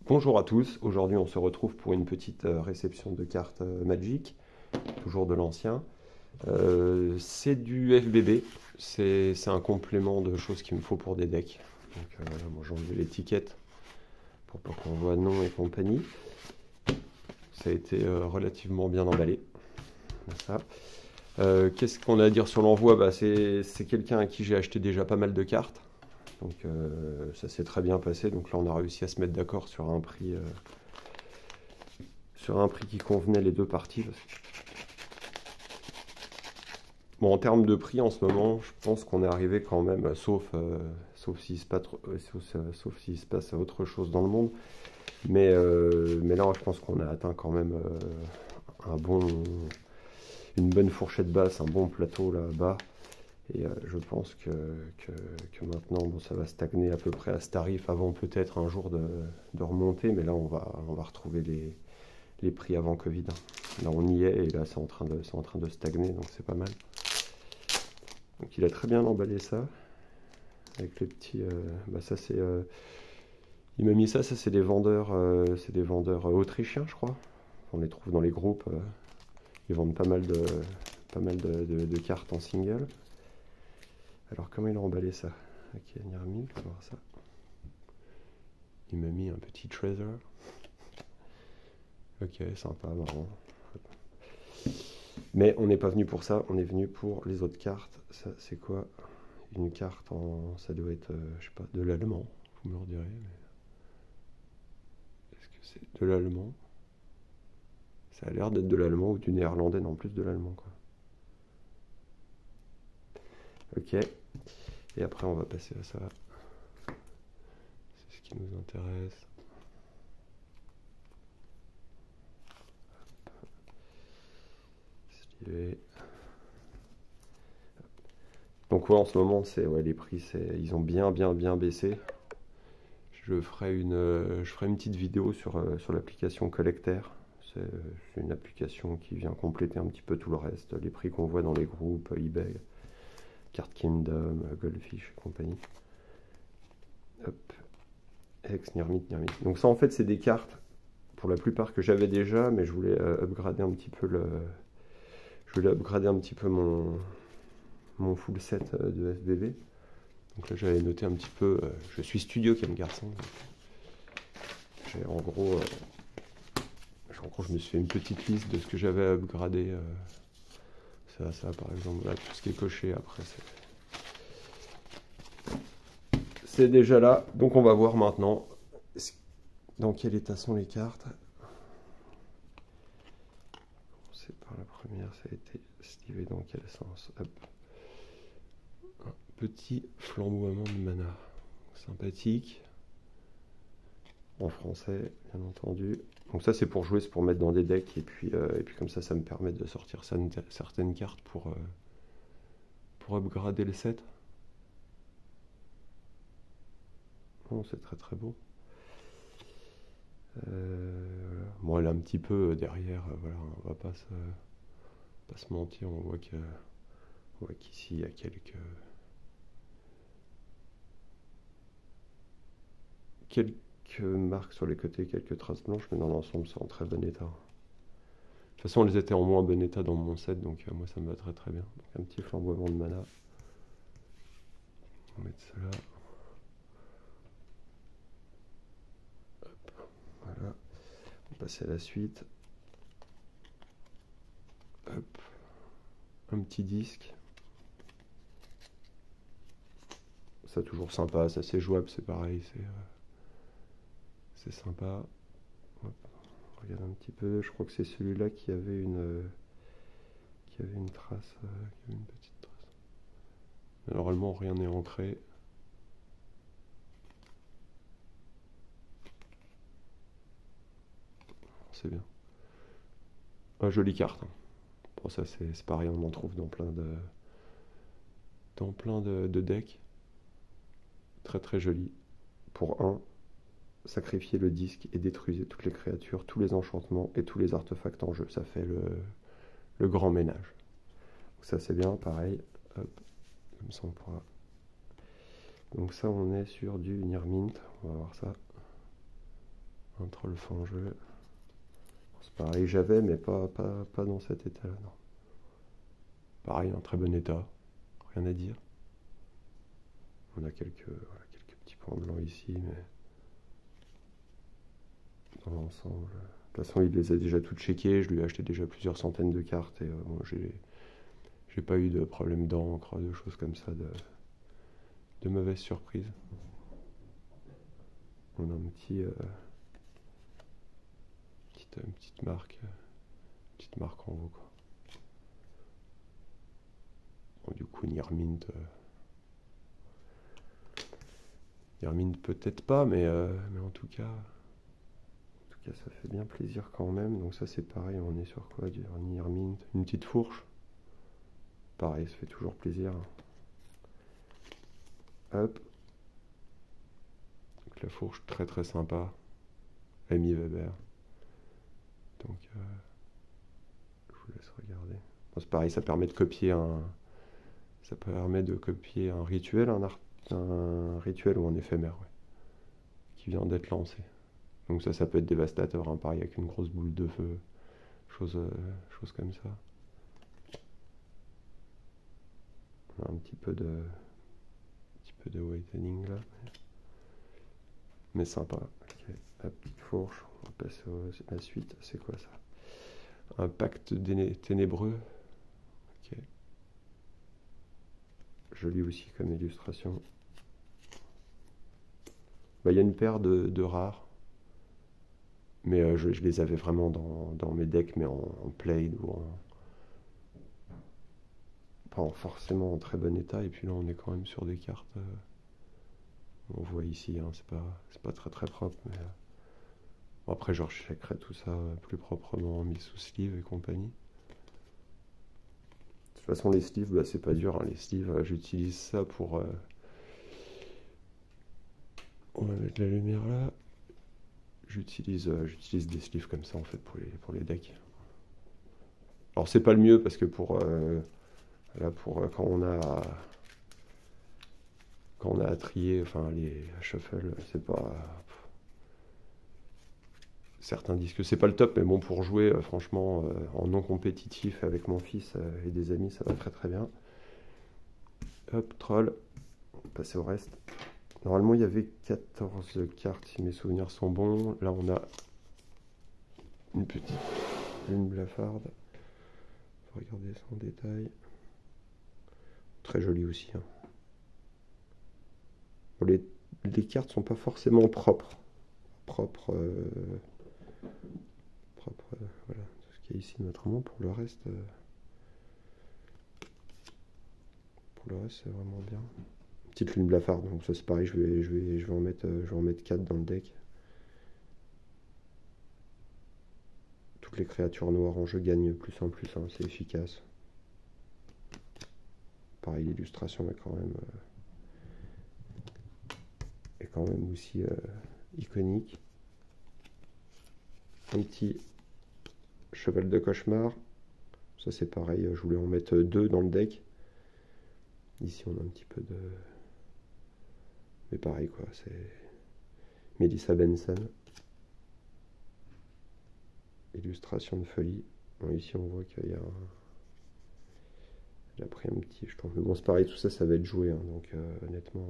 Bonjour à tous, aujourd'hui on se retrouve pour une petite réception de cartes Magic, toujours de l'ancien. C'est du FBB, c'est un complément de choses qu'il me faut pour des decks. Donc voilà, moi j'ai enlevé l'étiquette pour pas qu'on voit nom et compagnie. Ça a été relativement bien emballé. Ça. Qu'est-ce qu'on a à dire sur l'envoi? C'est quelqu'un à qui j'ai acheté déjà pas mal de cartes. Donc ça s'est très bien passé. Donc là on a réussi à se mettre d'accord sur un prix qui convenait les deux parties. Bon, en termes de prix en ce moment, je pense qu'on est arrivé quand même, sauf s'il se passe, sauf s'il se passe autre chose dans le monde. Mais là, je pense qu'on a atteint quand même une bonne fourchette basse, un bon plateau là-bas. Et je pense que maintenant, bon, ça va stagner à peu près à ce tarif avant peut-être un jour de remonter. Mais là, on va retrouver les prix avant Covid. Là, on y est et là, c'est en train de stagner, donc c'est pas mal. Donc il a très bien emballé ça. Avec les petits... ça c'est... il m'a mis ça, c'est des vendeurs autrichiens, je crois. On les trouve dans les groupes. Ils vendent pas mal de cartes en single. Alors comment il a emballé ça? Ok, Nirmil, on va voir ça. Il m'a mis un petit treasure. Ok, sympa, marrant. Mais on n'est pas venu pour ça, on est venu pour les autres cartes. Ça, c'est quoi? Une carte en... Ça doit être, je sais pas, de l'allemand. Vous me le redirez, mais... Est-ce que c'est de l'allemand? Ça a l'air d'être de l'allemand ou du néerlandais, non, plus de l'allemand, quoi. Ok. Et après, on va passer à ça. C'est ce qui nous intéresse. Stylé. Donc ouais, en ce moment, les prix, ils ont bien baissé. Je ferai une petite vidéo sur l'application Collecter. C'est une application qui vient compléter un petit peu tout le reste, les prix qu'on voit dans les groupes, eBay, Card Kingdom, Goldfish et compagnie. Hop, Ex, Nirmit. Donc ça en fait c'est des cartes pour la plupart que j'avais déjà, mais je voulais upgrader un petit peu mon full set de FBB. Donc là j'avais noté un petit peu, je suis studio comme garçon. J'ai en gros, je me suis fait une petite liste de ce que j'avais à upgrader. Ça par exemple, là, tout ce qui est coché après c'est déjà là. Donc on va voir maintenant dans quel état sont les cartes. C'est par la première, ça a été slivé dans quel sens? Hop. Un petit flamboiement de mana. Sympathique. En français, bien entendu. Donc ça c'est pour jouer, c'est pour mettre dans des decks. Et puis comme ça me permet de sortir certaines cartes pour upgrader le set. Oh, c'est très très beau. Bon, elle est un petit peu derrière, voilà, on va pas se mentir, on voit qu'ici il y a quelques marques sur les côtés, quelques traces blanches, mais dans l'ensemble c'est en très bon état. De toute façon, elles étaient en moins bon état dans mon set, donc moi ça me va très très bien. Donc un petit flamboiement de mana. On va mettre cela. Hop, voilà. On va passer à la suite. Hop. Un petit disque. Ça toujours sympa, ça c'est jouable, c'est pareil, c'est sympa. Hop. On regarde un petit peu, je crois que c'est celui-là qui avait une trace, qui avait une petite trace. Mais normalement rien n'est ancré. C'est bien. Jolie carte. Hein. Bon, ça c'est pareil, on en trouve dans plein de decks. Très très joli. Pour 1, sacrifiez le disque et détruisez toutes les créatures, tous les enchantements et tous les artefacts en jeu. Ça fait le grand ménage. Donc ça c'est bien, pareil. Hop. Comme ça on pourra... Donc ça on est sur du Nirmint, on va voir ça. Un troll fangeux. C'est pareil, j'avais, mais pas dans cet état-là, non. Pareil, en très bon état. Rien à dire. On a voilà, quelques petits points blancs ici, mais dans l'ensemble. De toute façon, il les a déjà toutes checkées. Je lui ai acheté déjà plusieurs centaines de cartes et bon, j'ai pas eu de problème d'encre, de choses comme ça, de mauvaises surprises. On a une petite marque en haut, quoi. Bon, du coup, Nirmint peut-être pas, mais en tout cas, ça fait bien plaisir quand même. Donc ça, c'est pareil, on est sur quoi? Du Nirmint, une petite fourche. Pareil, ça fait toujours plaisir. Hop. Donc la fourche, très très sympa. Amy Weber. Donc, je vous laisse regarder. Bon, c'est pareil, ça permet de copier un rituel, un rituel ou un éphémère, ouais, qui vient d'être lancé. Donc ça peut être dévastateur, hein, pareil, avec une grosse boule de feu, chose comme ça. On a un petit peu de awakening là, mais sympa. Okay. La petite fourche, on va passer à la suite. C'est quoi ça? Un pacte ténébreux. Ok. Joli aussi comme illustration. Bah, y a une paire de rares, mais je les avais vraiment dans mes decks, mais en played ou pas forcément en très bon état. Et puis là, on est quand même sur des cartes. On voit ici, hein, c'est pas très très propre, mais bon, après je recheckerai tout ça plus proprement, mis sous sleeve et compagnie. De toute façon, les sleeves, bah, c'est pas dur, hein, les sleeves, j'utilise ça pour. On va mettre la lumière là. J'utilise des sleeves comme ça en fait pour les decks. Alors c'est pas le mieux parce que quand on a à trier, enfin à shuffle, c'est pas. Certains disent que c'est pas le top, mais bon, pour jouer, franchement, en non compétitif avec mon fils et des amis, ça va très très bien. Hop, troll. On va passer au reste. Normalement, il y avait 14 cartes, si mes souvenirs sont bons. Là, on a une petite lune blafarde. Faut regarder ça en détail. Très joli aussi, hein. Bon, les cartes sont pas forcément propres. Voilà, tout ce qu'il y a ici notamment. Pour le reste, c'est vraiment bien. Petite lune blafarde, donc ça c'est pareil, je vais en mettre 4 dans le deck. Toutes les créatures noires en jeu gagnent plus en plus, hein, c'est efficace. Pareil, l'illustration est quand même aussi iconique. Un petit cheval de cauchemar. Ça c'est pareil, je voulais en mettre 2 dans le deck. Ici on a un petit peu de... Mais pareil quoi, c'est Melissa Benson. Illustration de folie. Bon, ici on voit qu'il y a Elle a pris un petit jeton. Mais bon c'est pareil, tout ça ça va être joué, hein, donc honnêtement...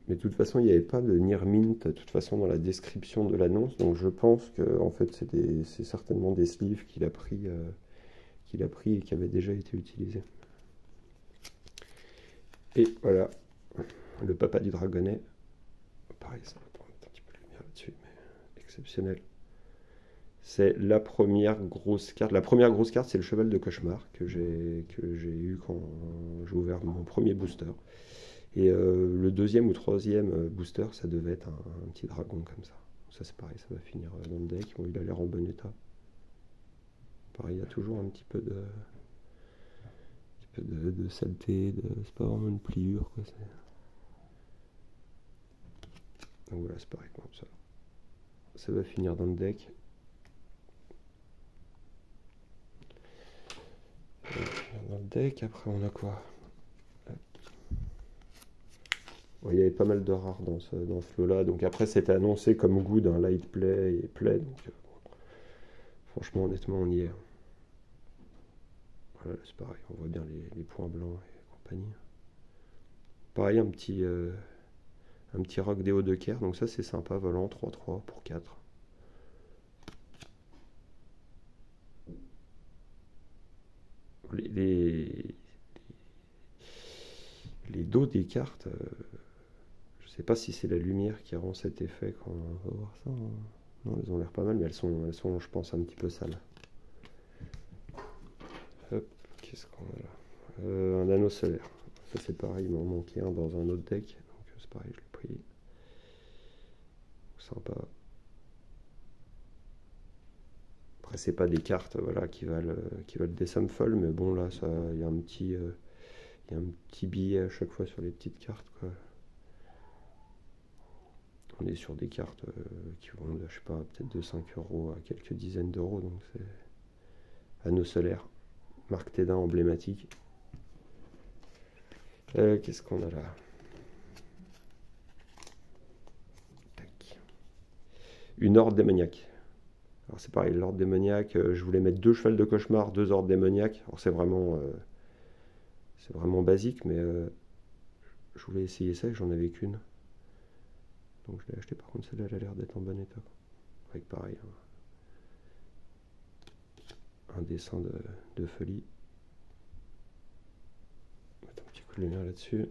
Mais de toute façon, il n'y avait pas de Nirmint de toute façon dans la description de l'annonce, donc je pense que en fait c'est certainement des sleeves qu'il a pris et qui avaient déjà été utilisés. Et voilà, le papa du dragonnet. Pareil, ça va prendre un petit peu de lumière là-dessus, mais exceptionnel. C'est la première grosse carte. La première grosse carte, c'est le cheval de cauchemar que j'ai eu quand j'ai ouvert mon premier booster. Et le deuxième ou troisième booster, ça devait être un petit dragon comme ça. Ça c'est pareil, ça va finir dans le deck. Bon, il a l'air en bon état. Pareil, il y a toujours un petit peu de saleté. C'est pas vraiment une pliure, quoi. Donc voilà, c'est pareil comme ça. Ça va finir dans le deck. Dans le deck, après on a quoi? Ouais, il y avait pas mal de rares dans ce lot-là. Donc après, c'était annoncé comme good, un light play et play. Donc franchement, honnêtement, on y est. Voilà, c'est pareil, on voit bien les points blancs et compagnie. Pareil, un petit rock des hauts de Caire. Donc ça, c'est sympa. Volant 3-3 pour 4. Les, les dos des cartes, je sais pas si c'est la lumière qui rend cet effet quand on va voir ça, hein. Non, elles ont l'air pas mal, mais elles sont, je pense, un petit peu sales. Hop, qu'est-ce qu'on a là? Un anneau solaire. Ça c'est pareil, il m'en manquait un dans un autre deck, donc c'est pareil, je l'ai pris. Sympa. Après c'est pas des cartes, voilà, qui valent des sommes folles, mais bon là, il y a un petit billet à chaque fois sur les petites cartes, quoi. On est sur des cartes qui vont, je sais pas, peut-être de 5 euros à quelques dizaines d'euros, donc c'est anneau solaire, marque Tédin emblématique. Qu'est-ce qu'on a là? Tac. Une horde démoniaque. Alors c'est pareil, l'ordre démoniaque, je voulais mettre 2 chevals de cauchemar, 2 ordres démoniaques. Alors c'est vraiment basique, mais je voulais essayer ça et j'en avais qu'une. Donc je l'ai acheté, par contre celle-là elle a l'air d'être en bon état. Avec pareil, un dessin de folie. On va mettre un petit coup de lumière là-dessus.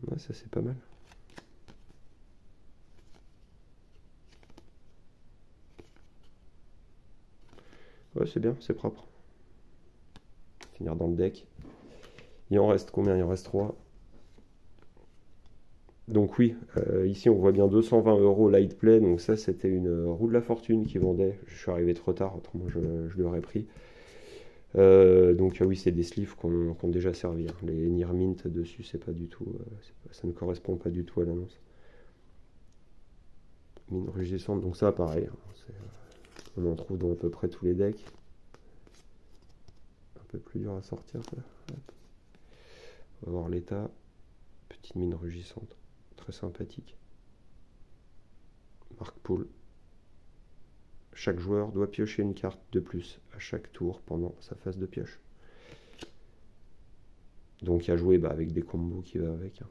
Ouais, ça c'est pas mal. Ouais, c'est bien, c'est propre. Finir dans le deck. Il en reste combien? Il en reste 3. Donc oui, ici on voit bien 220 euros light play, donc ça c'était une roue de la fortune qui vendait. Je suis arrivé trop tard, autrement je l'aurais pris. Donc oui, c'est des sleeves qu'on déjà servi, hein. Les Near Mint dessus, c'est pas du tout, ça ne correspond pas du tout à l'annonce. Mine rugissante, donc ça pareil, hein, on en trouve dans à peu près tous les decks. Un peu plus dur à sortir ça. Hop. On va voir l'état. Petite mine rugissante, très sympathique. Marque pool. Chaque joueur doit piocher une carte de plus à chaque tour pendant sa phase de pioche. Donc il y a joué avec des combos qui va avec, hein.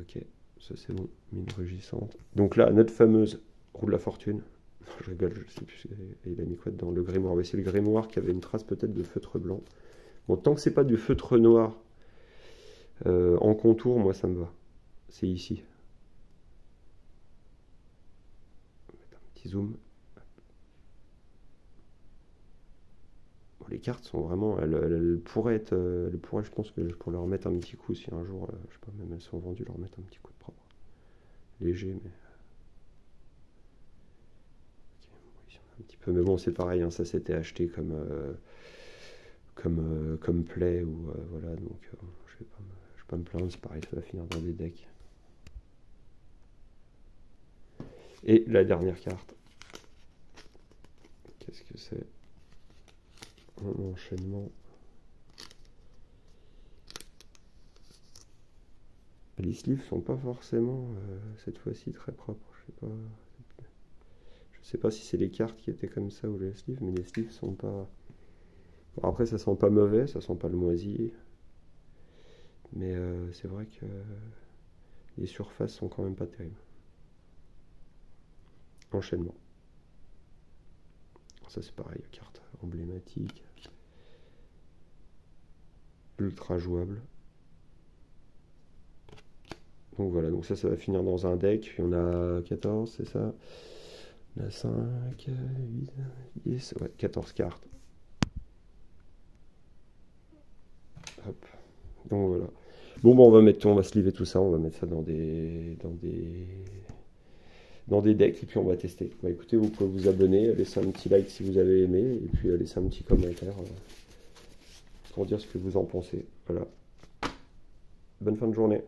Ok, ça c'est bon, mine rugissante. Donc là, notre fameuse roue de la fortune. Je rigole, je sais plus, il a mis quoi dedans? Le grimoire, oui, c'est le grimoire qui avait une trace peut-être de feutre blanc. Bon, tant que c'est pas du feutre noir en contour, moi ça me va. C'est ici. On va mettre un petit zoom. Bon, les cartes sont vraiment, elles pourraient, je pense que je pourrais leur mettre un petit coup si un jour, je sais pas, même elles sont vendues, leur mettre un petit coup de propre. Léger, mais... Okay, oui, un petit peu, mais bon, c'est pareil, hein, ça s'était acheté comme play ou voilà, donc je vais pas me plaindre, c'est pareil, ça va finir dans des decks. Et la dernière carte, qu'est-ce que c'est? Un enchaînement. Les sleeves sont pas forcément cette fois-ci très propres, je sais pas si c'est les cartes qui étaient comme ça ou les sleeves, mais les sleeves sont pas... Bon, après ça sent pas mauvais, ça sent pas le moisi, mais c'est vrai que les surfaces sont quand même pas terribles. Enchaînement. Ça c'est pareil, carte emblématique. Ultra jouable. Donc voilà, donc ça va finir dans un deck. On a 14, c'est ça? On a 5, 8, 10, ouais, 14 cartes. Hop. Donc voilà. Bon, on va sliver tout ça, on va mettre ça dans des decks et puis on va tester. Bah écoutez, vous pouvez vous abonner, laisser un petit like si vous avez aimé et puis laisser un petit commentaire pour dire ce que vous en pensez. Voilà. Bonne fin de journée.